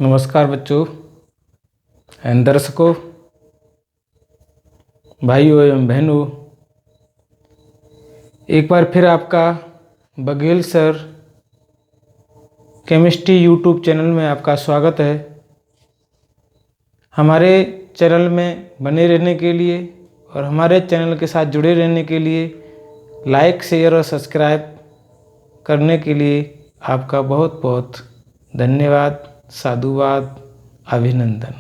नमस्कार बच्चों एवं दर्शकों, भाइयों एवं बहनों, एक बार फिर आपका Baghel sir chemistry YouTube channel में आपका स्वागत है। हमारे चैनल में बने रहने के लिए और हमारे चैनल के साथ जुड़े रहने के लिए लाइक, शेयर और सब्सक्राइब करने के लिए आपका बहुत बहुत धन्यवाद, साधुवाद, अभिनंदन।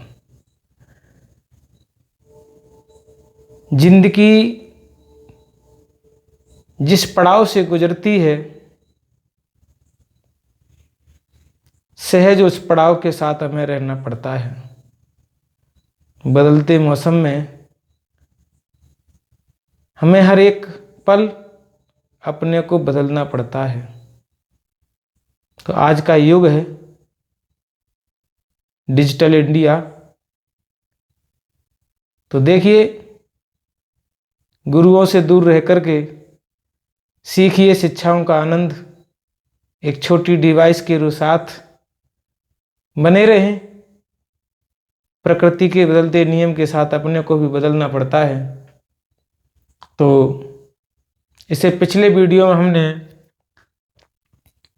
जिंदगी जिस पड़ाव से गुजरती है, सहज उस पड़ाव के साथ हमें रहना पड़ता है। बदलते मौसम में हमें हर एक पल अपने को बदलना पड़ता है। तो आज का युग है डिजिटल इंडिया। तो देखिए, गुरुओं से दूर रह करके सीखिए शिक्षाओं का आनंद। एक छोटी डिवाइस के साथ बने रहें। प्रकृति के बदलते नियम के साथ अपने को भी बदलना पड़ता है। तो इससे पिछले वीडियो में हमने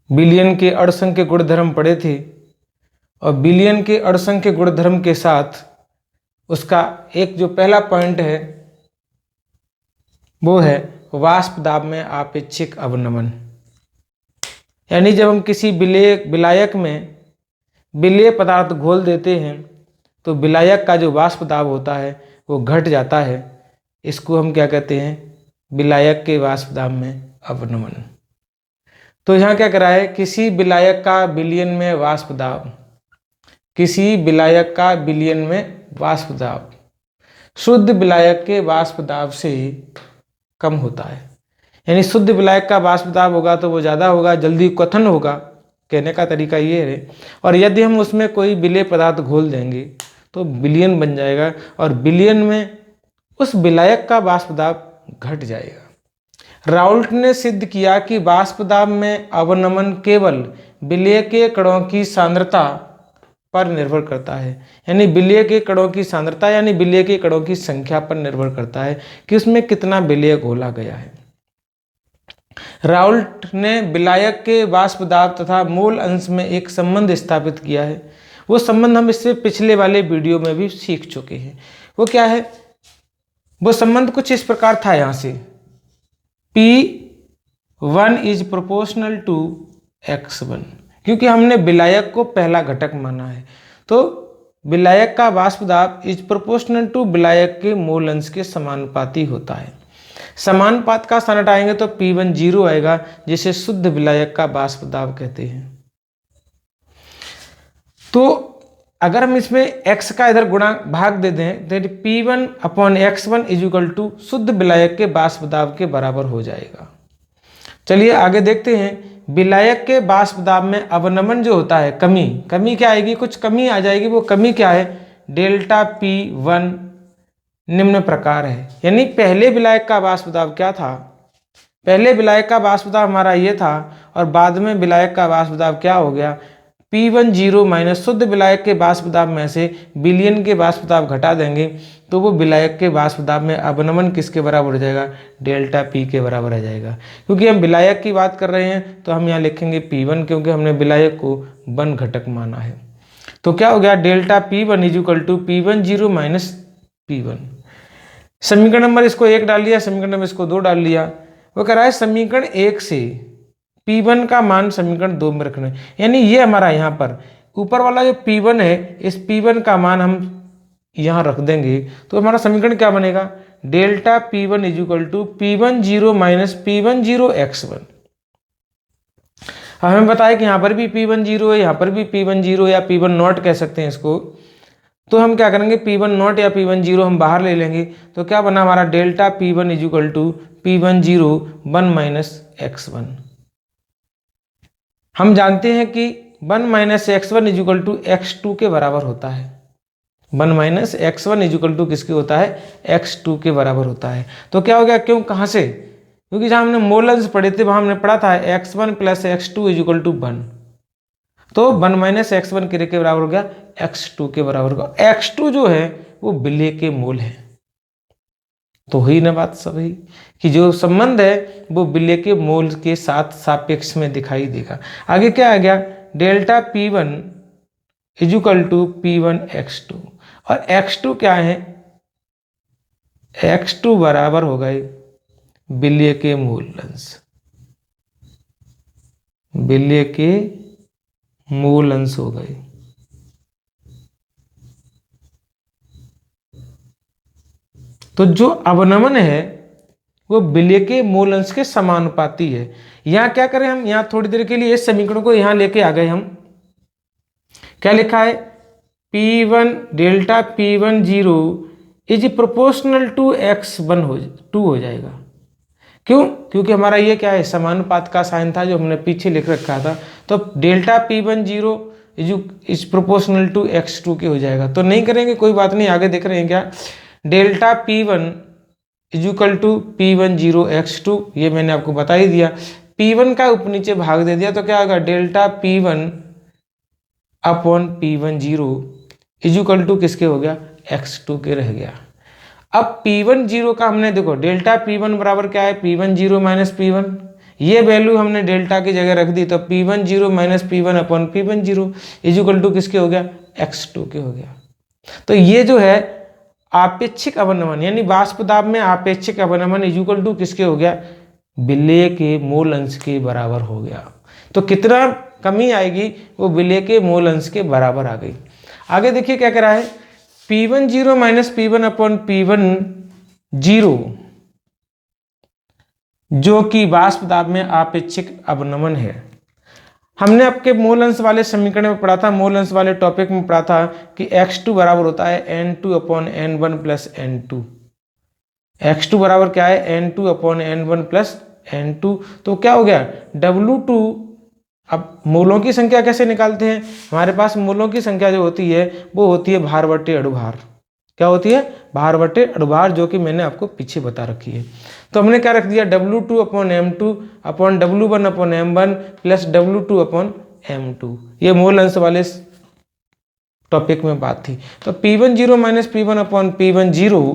बिलियन के अणसंख्य गुणधर्म पढ़े थे और बिलियन के अणसंख्य गुणधर्म के साथ उसका एक जो पहला पॉइंट है वो है वाष्प दाब में आपेक्षिक अवनमन। यानी जब हम किसी विलायक में विलेय पदार्थ घोल देते हैं तो विलायक का जो वाष्प दाब होता है वो घट जाता है। इसको हम क्या कहते हैं? विलायक के वाष्प दाब में अवनमन। तो यहाँ क्या करा है? किसी विलायक का विलयन में वाष्प दाब, किसी विलायक का विलयन में वाष्प दाब शुद्ध विलायक के वाष्प दाब से कम होता है। यानी शुद्ध विलायक का वाष्प दाब होगा तो वो ज़्यादा होगा, जल्दी क्वथन होगा। कहने का तरीका ये है। और यदि हम उसमें कोई विलेय पदार्थ घोल देंगे तो विलयन बन जाएगा और विलयन में उस विलायक का वाष्प दाब घट जाएगा। राउल्ट ने सिद्ध किया कि वाष्प दाब में अवनमन केवल विलेय के कणों की सांद्रता पर निर्भर करता है। यानी विलेय के कणों की सांद्रता यानी विलेय के कणों की संख्या पर निर्भर करता है कि उसमें कितना विलेय घोला गया है। राउल्ट ने विलायक के वाष्प दाब तथा मोल अंश में एक संबंध स्थापित किया है। वो संबंध हम इससे पिछले वाले वीडियो में भी सीख चुके हैं। वो क्या है? वो संबंध कुछ इस प्रकार था। यहाँ से P1 is proportional to X1, क्योंकि हमने विलायक को पहला घटक माना है। तो विलायक का वाष्प दाब इज प्रोपोर्शनल टू विलायक के मोल अंश के समानुपाती होता है। समानुपात का स्थान हटाएंगे तो P1 0 आएगा, जिसे शुद्ध विलायक का वाष्प दाब कहते हैं। तो अगर हम इसमें x का इधर गुणा भाग दे दें तो P1 upon X1 is equal to शुद्ध विलायक के वाष्प दाब के बराबर हो जाएगा। चलिए आगे देखते हैं। विलायक के वाष्प दाब में अवनमन जो होता है, कमी क्या आएगी? कुछ कमी आ जाएगी। वो कमी क्या है? डेल्टा P1 निम्न प्रकार है। यानी पहले विलायक का वाष्प दाब क्या था? पहले विलायक का वाष्प दाब हमारा ये था और बाद में विलायक का वाष्प दाब क्या हो गया? P1 0 माइनस शुद्ध विलायक के वाष्प दाब में से विलयन के वाष्प दाब घटा देंगे तो वो विलायक के वाष्प दाब में अवनमन किसके बराबर हो जाएगा? डेल्टा P के बराबर आ जाएगा। क्योंकि हम विलायक की बात कर रहे हैं तो हम यहाँ लिखेंगे P1, क्योंकि हमने विलायक को वन घटक माना है। तो क्या हो गया? Delta P1 is equal to P1 0 minus P1। समीकरण नंबर इसको 1 डाल लिया, समीकरण नंबर इसको 2 डाल लिया। वो कह रहा है समीकरण 1 से P1 का मान समीकरण 2 में रखना है। यानी ये हमारा यहाँ पर ऊपर वाला जो P1 है, इस P1 का मान हम यहाँ रख देंगे तो हमारा समीकरण क्या बनेगा? Delta P1 is equal to P1 0 minus P1 0 X1। हमें बताया कि यहाँ पर भी P1 0 है, यहाँ पर भी P1 0 या P1 नॉट कह सकते हैं इसको। तो हम क्या करेंगे? P1 नॉट या P1 0 हम बाहर ले लेंगे तो क्या बना हमारा? Delta P1 is equal to P1 0 1 minus X1। हम जानते हैं कि 1 minus X1 is equal to X2 के बराबर होता है। 1 minus X1 is equal to किसके होता है? X2 के बराबर होता है। तो क्या हो गया? क्यों? कहाँ से? क्योंकि जहाँ हमने मोल अंश पढ़े थे वहाँ हमने पढ़ा था X1 plus X2 is equal to 1। तो 1 माइनस x1 किरे के बराबर हो गया x2 के बराबर होगा। x2 जो है वो विलेय के मोल है। तो हुई ना बात सभी कि जो संबंध है वो विलेय के मोल के साथ सापेक्ष में दिखाई देगा। आगे क्या आ गया, delta P1 equal to P1 x2, और x2 क्या है, x2 बराबर हो गए विलेय के मूल अंश, विलेय के मूल अंश हो गए। तो जो अवनमन है वो विलेय के मूल अंश के समानुपाती है। यहां क्या करें हम, यहां थोड़ी देर के लिए इस समीकरण को यहां लेके आ गए हम। क्या लिखा है, P1 delta P1 zero is proportional to x1 2 हो जाएगा। क्यों, क्योंकि हमारा ये क्या है, समानुपात का साइन था जो हमने पीछे लिख रखा था। तो delta P1 zero is proportional to x2 के हो जाएगा। तो नहीं करेंगे, कोई बात नहीं, आगे देख रहे हैं क्या, delta P1 equal to P1 zero x2, ये मैंने आपको बता ही दिया। P1 का ऊपर नीचे भाग दे दिया तो क्या होगा, delta P1 upon P1 zero equal to किसके हो गया, x2 के रह गया। अब P1 जीरो का हमने देखो, डेल्टा P1 बराबर क्या है, P1 जीरो माइनस P1, ये वैल्यू हमने डेल्टा की जगह रख दी। तो P1 zero minus P1 upon P1 zero equal to किसके हो गया, x2 के हो गया। तो ये जो है आपेक्षिक अवनमन यानी वाष्प दाब में आपेक्षिक अवनमन इजुकल टू किसके हो गया, विलेय के मूल अंश के बराबर हो गया। तो कितना कमी आएगी, वो विलेय के मूल अंश के बराबर आ गई। आगे देखिए क्या कह रहा है, P1 zero minus P1 upon P1 zero जो कि वाष्प दाब में आपेक्षिक अवनमन है। हमने आपके मूल अंश वाले समीकरण में पढ़ा था, मूल अंश वाले टॉपिक में पढ़ा था कि x2 बराबर होता है n2 upon n1 plus n2। x2 बराबर क्या है, n2 upon n1 plus n2। तो क्या हो गया, W2, अब मूलों की संख्या कैसे निकालते हैं, हमारे पास मूलों की संख्या जो होती है वो होती है भार बटे अणुभार। क्या होती है, भार बटे अणुभार, जो कि मैंने आपको पीछे बता रखी है। तो हमने क्या रख दिया, W2 upon M2 upon W1 upon M1 plus W2 upon M2। ये मूल अंश वाले टॉपिक में बात थी। तो P1 zero minus P1 upon P1 zero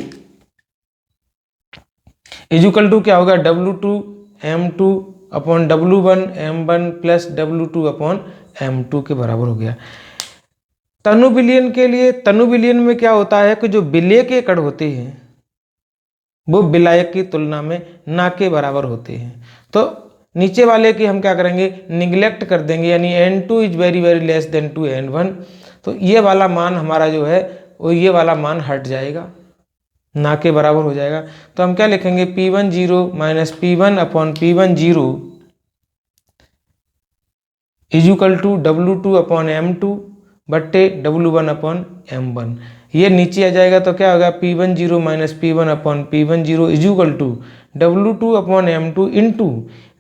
equal to क्या होगा, W2 M2 upon W1 M1 plus W2 upon M2 के बराबर हो गया। तनु विलयन के लिए, तनु विलयन में क्या होता है कि जो विलेय के कण होते हैं वो विलायक की तुलना में ना के बराबर होते हैं। तो नीचे वाले की हम क्या करेंगे, निगलेक्ट कर देंगे, यानी n2 is very very less than to n1। तो ये वाला मान हमारा जो है वो ये वाला मान हट जाएगा, ना के बराबर हो जाएगा। तो हम क्या लिखेंगे, P1 zero minus P1 upon P1 zero equal to W2 upon M2 बट्टे W1 अपॉन M1। ये नीचे आ जाएगा तो क्या होगा, P1 zero minus P1 upon P1 zero equal to W2 upon M2 into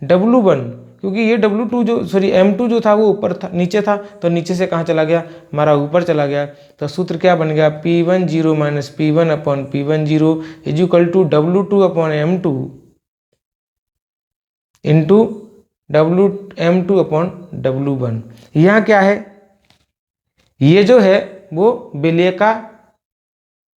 W1, क्योंकि ये W2 जो M2 जो था वो ऊपर था, नीचे था, तो नीचे से कहाँ चला गया, हमारा ऊपर चला गया। तो सूत्र क्या बन गया, P1 zero minus P1 upon P1 zero equal to W2 upon M2 into M2 upon W1। यहाँ क्या है, ये जो है वो विलेय का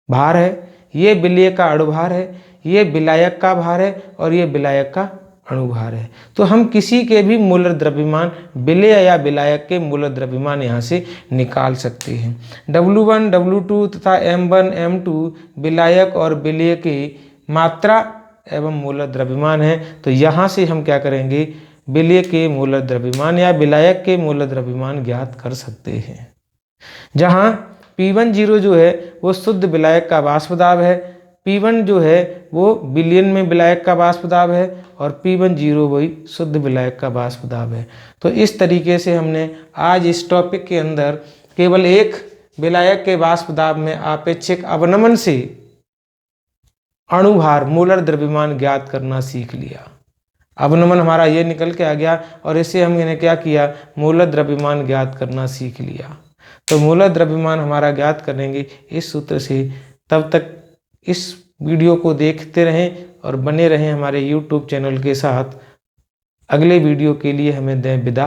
भार है, ये विलेय का अणुभार है, ये विलायक का भार है और ये विलायक का अणुभार है। तो हम किसी के भी मूलर द्रव्यमान, विलेय या विलायक के मूलर द्रव्यमान यहाँ से निकाल सकते हैं। W1 W2 तथा M1 M2 विलायक और विलेय की मात्रा एवं मूलर द्रव्यमान है। तो यहाँ से हम क्या करेंगे, विलेय के मूलर द्रव्यमान या विलायक के मूलर द्रव्यमान ज्ञात कर सकते हैं। जहाँ P1 जीरो जो है वो शुद्ध विलायक का वाष्प दाब है, P1 जो है वो विलयन में विलायक का वाष्प दाब है और P1 जीरो वही शुद्ध विलायक का वाष्प दाब है। तो इस तरीके से हमने आज इस टॉपिक के अंदर केवल एक विलायक के वाष्प दाब में आपेक्षिक अवनमन से अणुभार मूलर द्रव्यमान ज्ञात करना सीख लिया। अवनमन हमारा ये निकल के आ गया और इससे हमने क्या किया, मूलर द्रव्यमान ज्ञात करना सीख लिया। तो मूलर द्रव्यमान हमारा ज्ञात करेंगे इस सूत्र से। तब तक इस वीडियो को देखते रहें और बने रहें हमारे YouTube चैनल के साथ। अगले वीडियो के लिए हमें दें विदा।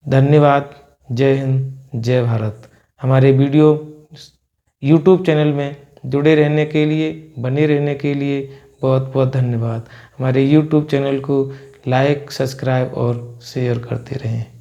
धन्यवाद। जय हिंद, जय भारत। हमारे वीडियो यूट्यूब चैनल में जुड़े रहने के लिए, बने रहने के लिए बहुत बहुत धन्यवाद। हमारे यूट्यूब चैनल को लाइक, सब्सक्राइब और शेयर करते रहें।